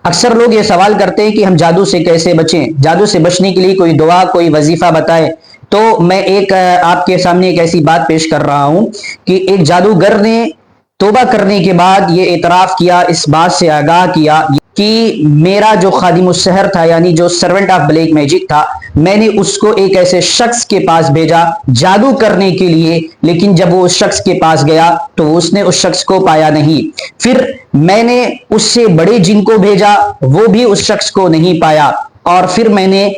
اکثر لوگ یہ سوال کرتے ہیں کہ ہم جادو سے کیسے بچیں، جادو سے بچنے کے لیے کوئی دعا کوئی وظیفہ بتائے۔ تو میں آپ کے سامنے ایک ایسی بات پیش کر رہا ہوں کہ ایک جادوگر نے توبہ کرنے کے بعد یہ اعتراف کیا، اس بات سے آگاہ کیا کہ میرا جو خادم السحر تھا، یعنی جو سرونٹ آف بلیک میجک تھا، میں نے اس کو ایک ایسے شخص کے پاس بھیجا جادو کرنے کے لیے، لیکن جب وہ اس شخص کے پاس گیا تو اس نے اس شخص کو پایا نہیں۔ پھر میں نے اس سے بڑے جن کو بھیجا، وہ بھی اس شخص کو نہیں پایا، اور پھر میں نے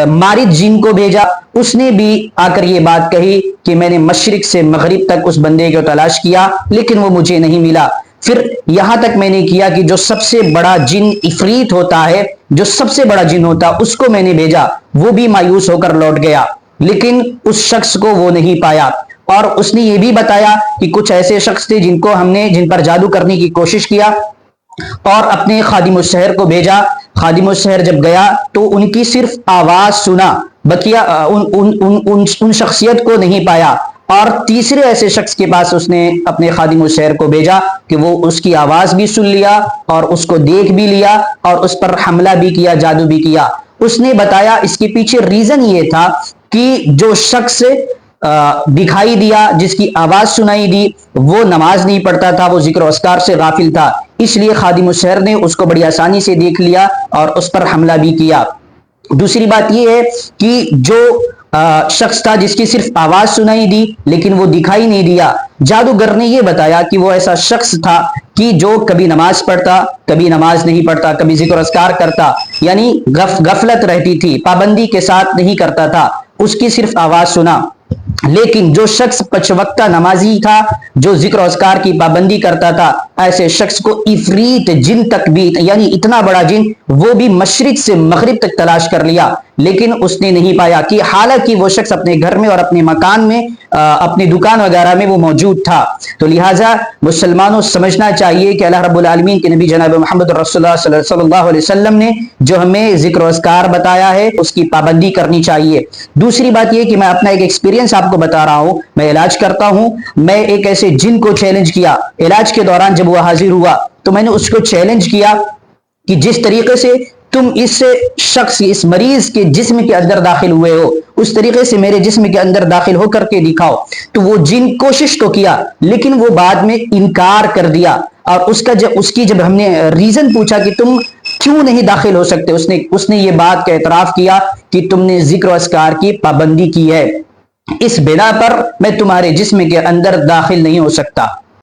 مارد جن کو بھیجا، اس نے بھی آ کر یہ بات کہی کہ میں نے مشرق سے مغرب تک اس بندے کو تلاش کیا لیکن وہ مجھے نہیں ملا۔ پھر یہاں تک میں نے کیا کہ جو سب سے بڑا جن عفریت ہوتا ہے، جو سب سے بڑا جن ہوتا ہے، اس کو میں نے بھیجا، وہ بھی مایوس ہو کر لوٹ گیا، لیکن اس شخص کو وہ نہیں پایا۔ اور اس نے یہ بھی بتایا کہ کچھ ایسے شخص تھے جن پر جادو کرنے کی کوشش کیا اور اپنے خادم السحر کو بھیجا۔ خادم السحر جب گیا تو ان کی صرف آواز سنا، بقیہ ان شخصیت کو نہیں پایا۔ اور تیسرے ایسے شخص کے پاس اس نے اپنے خادم السحر کو بھیجا کہ وہ اس کی آواز بھی سن لیا اور اس کو دیکھ بھی لیا اور اس پر حملہ بھی کیا، جادو بھی کیا۔ اس نے بتایا اس کے پیچھے ریزن یہ تھا کہ جو شخص دکھائی دیا، جس کی آواز سنائی دی، وہ نماز نہیں پڑھتا تھا، وہ ذکر و اذکار سے غافل تھا، اس لیے خادم السحر نے اس کو بڑی آسانی سے دیکھ لیا اور اس پر حملہ بھی کیا۔ دوسری بات یہ ہے کہ جو شخص تھا جس کی صرف آواز سنائی دی لیکن وہ دکھائی نہیں دیا، جادوگر نے یہ بتایا کہ وہ ایسا شخص تھا کہ جو کبھی نماز پڑھتا، کبھی نماز نہیں پڑھتا، کبھی ذکر و اذکار کرتا، یعنی غفلت رہتی تھی، پابندی کے ساتھ نہیں کرتا تھا، اس کی صرف آواز سنا۔ لیکن جو شخص پنج وقتہ نمازی تھا، جو ذکر و اذکار کی پابندی کرتا تھا، ایسے شخص کو عفریت جن تک بھی، یعنی اتنا بڑا جن، وہ بھی مشرق سے مغرب تک تلاش کر لیا لیکن اس نے نہیں پایا، کہ حالانکہ وہ شخص اپنے گھر میں اور اپنے مکان میں، اپنی دکان وغیرہ میں وہ موجود تھا۔ تو لہٰذا مسلمانوں سمجھنا چاہیے کہ اللہ رب العالمین کے نبی جناب محمد رسول اللہ صلی اللہ علیہ وسلم نے جو ہمیں ذکر و اذکار بتایا ہے اس کی پابندی کرنی چاہیے۔ دوسری بات یہ کہ میں اپنا ایک ایکسپیرینس آپ کو بتا رہا ہوں، میں علاج کرتا ہوں، میں ایک ایسے جن کو چیلنج کیا، علاج کے دوران جب وہ حاضر ہوا تو میں نے اس کو چیلنج کیا کہ جس طریقے سے تم اس شخص، اس مریض کے جسم کے اندر داخل ہوئے ہو، اس طریقے سے میرے جسم کے اندر داخل ہو کر کے دکھاؤ۔ تو وہ جن کوشش تو کیا لیکن وہ بعد میں انکار کر دیا، اور اس کی جب ہم نے ریزن پوچھا کہ تم کیوں نہیں داخل ہو سکتے، اس نے یہ بات کا اعتراف کیا کہ تم نے ذکر و اذکار کی پابندی کی ہے، اس بنا پر میں تمہارے جسم کے اندر داخل نہیں ہو سکتا۔